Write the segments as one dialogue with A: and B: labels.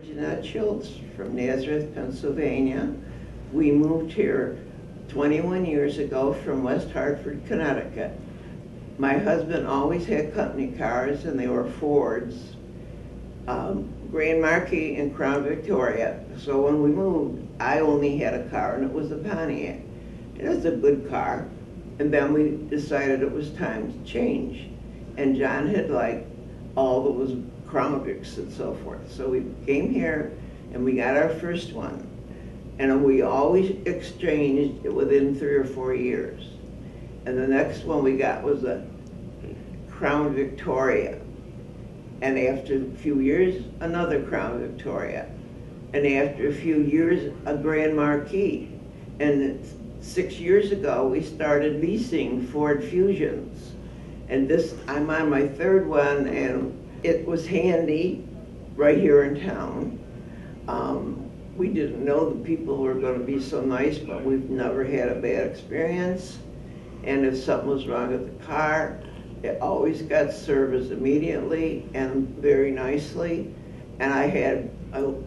A: Jeanette Schultz from Nazareth, Pennsylvania. We moved here 21 years ago from West Hartford, Connecticut. My husband always had company cars, and they were Fords, Grand Marquis and Crown Victoria. So when we moved, I only had a car, and it was a Pontiac. It was a good car. And then we decided it was time to change. And John had liked all those Crown Vics and so forth. So we came here and we got our first one. And we always exchanged within 3 or 4 years. And the next one we got was a Crown Victoria. And after a few years, another Crown Victoria. And after a few years, a Grand Marquis. And 6 years ago, we started leasing Ford Fusions. And this, I'm on my third one, and it was handy right here in town. We didn't know the people were going to be so nice, but we've never had a bad experience. And if something was wrong with the car, it always got serviced immediately and very nicely. And I had,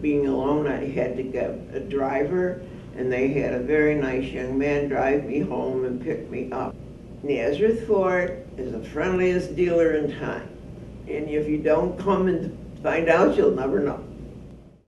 A: being alone, I had to get a driver, and they had a very nice young man drive me home and pick me up. Nazareth Ford is the friendliest dealer in town. And if you don't come and find out, you'll never know.